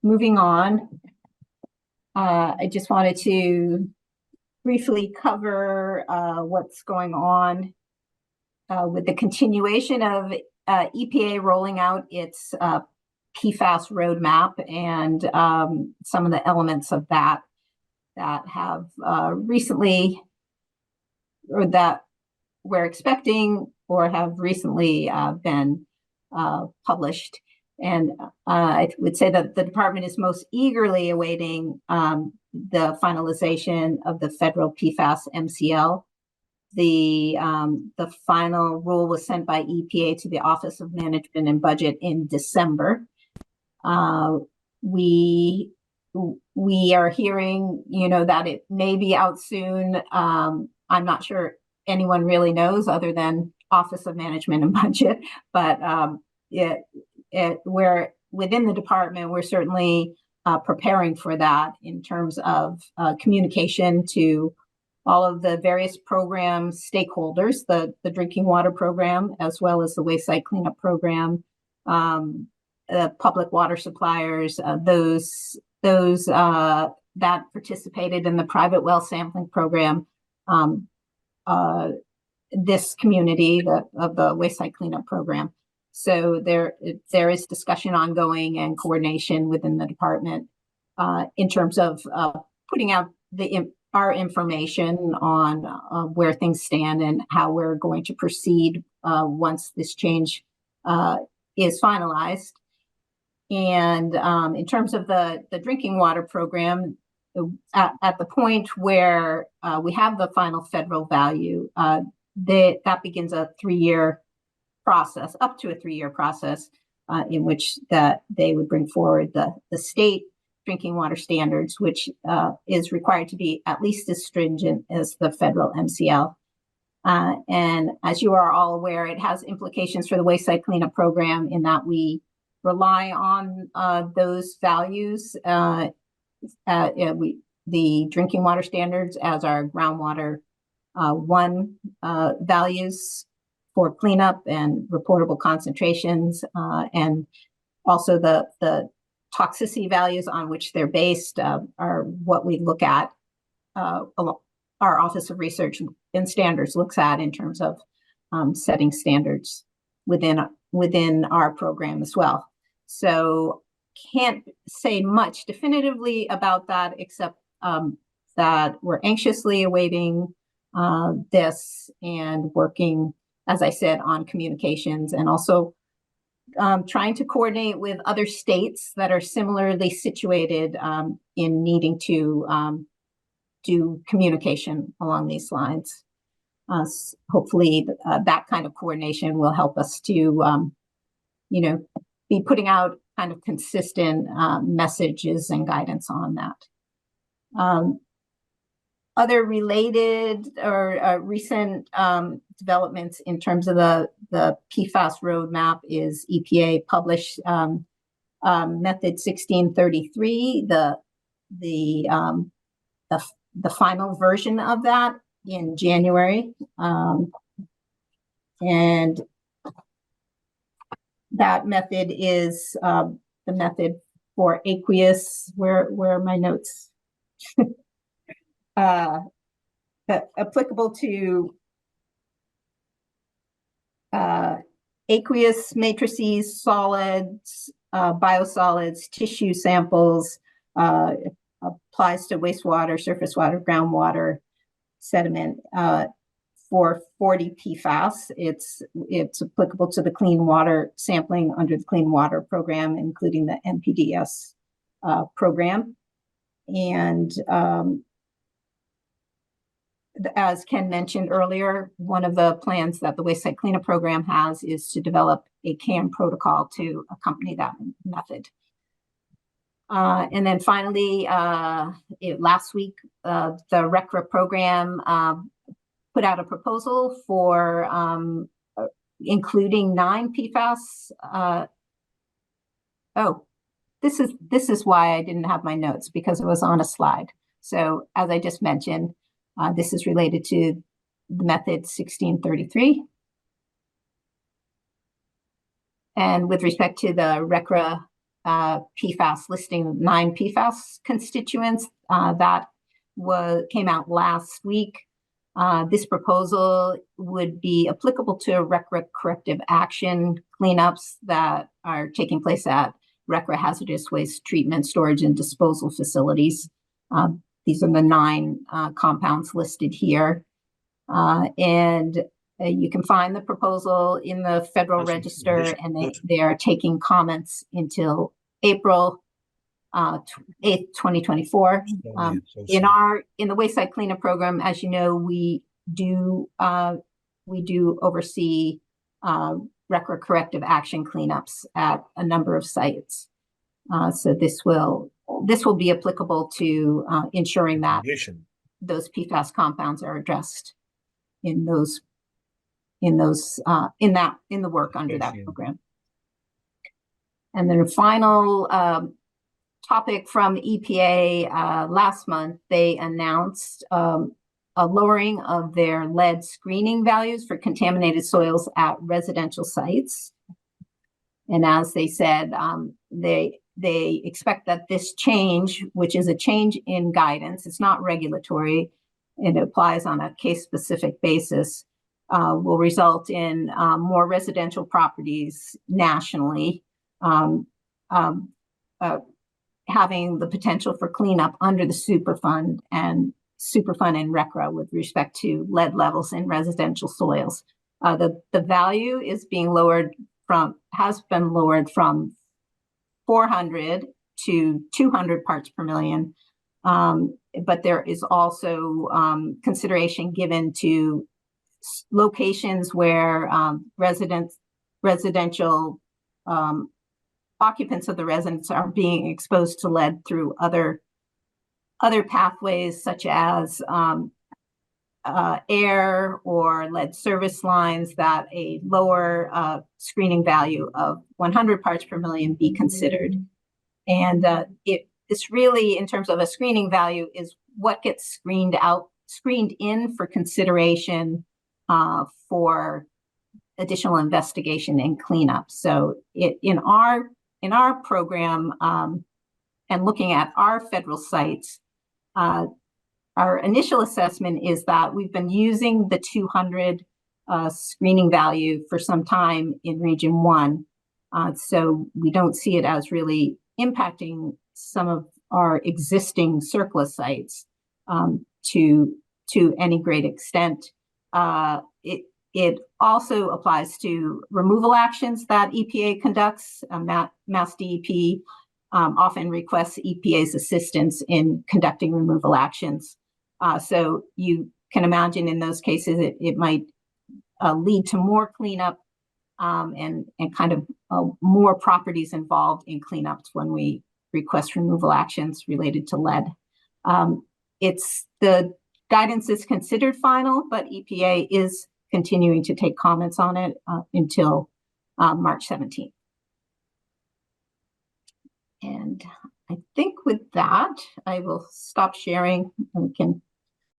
moving on, I just wanted to briefly cover what's going on with the continuation of EPA rolling out its PFAS roadmap and some of the elements of that have recently, or that we're expecting or have recently been published. And I would say that the department is most eagerly awaiting the finalization of the federal PFAS MCL. The final rule was sent by EPA to the Office of Management and Budget in December. We are hearing, that it may be out soon. I'm not sure anyone really knows other than Office of Management and Budget, but we're within the department, we're certainly preparing for that in terms of communication to all of the various program stakeholders, the drinking water program, as well as the waste site cleanup program, the public water suppliers, those that participated in the private well sampling program, this community of the waste site cleanup program. So there is discussion ongoing and coordination within the department in terms of putting out our information on where things stand and how we're going to proceed once this change is finalized. And in terms of the drinking water program, at the point where we have the final federal value, that begins a 3-year process, up to a 3-year process, in which that they would bring forward the state drinking water standards, which is required to be at least as stringent as the federal MCL. And as you are all aware, it has implications for the waste site cleanup program in that we rely on those values, the drinking water standards as our groundwater 1 values for cleanup and reportable concentrations, and also the toxicity values on which they're based are what we look at, our Office of Research and Standards looks at in terms of setting standards within our program as well. So can't say much definitively about that, except that we're anxiously awaiting this and working, as I said, on communications, and also trying to coordinate with other states that are similarly situated in needing to do communication along these lines. Hopefully that kind of coordination will help us to, be putting out kind of consistent messages and guidance on that. Other related or recent developments in terms of the PFAS roadmap is EPA published Method 1633, the final version of that in January, and that method is the method for aqueous. Where are my notes? Applicable to aqueous matrices, solids, biosolids, tissue samples, applies to wastewater, surface water, groundwater, sediment. For 40 PFAS, it's applicable to the clean water sampling under the Clean Water Program, including the NPDES program. And as Ken mentioned earlier, one of the plans that the Waste Site Cleanup Program has is to develop a CAN protocol to accompany that method. And then finally, last week, the RCRA program put out a proposal for including 9 PFAS. This is why I didn't have my notes, because it was on a slide. So as I just mentioned, this is related to the method 1633. And with respect to the RCRA PFAS, listing 9 PFAS constituents that came out last week. This proposal would be applicable to RCRA corrective action cleanups that are taking place at RCRA hazardous waste treatment, storage, and disposal facilities. These are the 9 compounds listed here. And you can find the proposal in the Federal Register, and they are taking comments until April 8th, 2024. In the Wayside Cleanup Program, as you know, we do oversee RCRA corrective action cleanups at a number of sites. So this will be applicable to ensuring that those PFAS compounds are addressed in the work under that program. And then a final topic from EPA last month, they announced a lowering of their lead screening values for contaminated soils at residential sites. And as they said, they expect that this change, which is a change in guidance, it's not regulatory, it applies on a case-specific basis, will result in more residential properties nationally having the potential for cleanup under the Superfund and RCRA with respect to lead levels in residential soils. The value is has been lowered from 400 to 200 parts per million. But there is also consideration given to locations where residential occupants of the residents are being exposed to lead through other pathways, such as air or lead service lines, that a lower screening value of 100 parts per million be considered. And it's really, in terms of a screening value, is what gets screened in for consideration for additional investigation and cleanup. So in our program, and looking at our federal sites, our initial assessment is that we've been using the 200 screening value for some time in Region 1. So we don't see it as really impacting some of our existing CERCLA sites to any great extent. It also applies to removal actions that EPA conducts. MassDEP often requests EPA's assistance in conducting removal actions. So you can imagine in those cases, it might lead to more cleanup and kind of more properties involved in cleanups when we request removal actions related to lead. The guidance is considered final, but EPA is continuing to take comments on it until March 17th. And I think with that, I will stop sharing and we can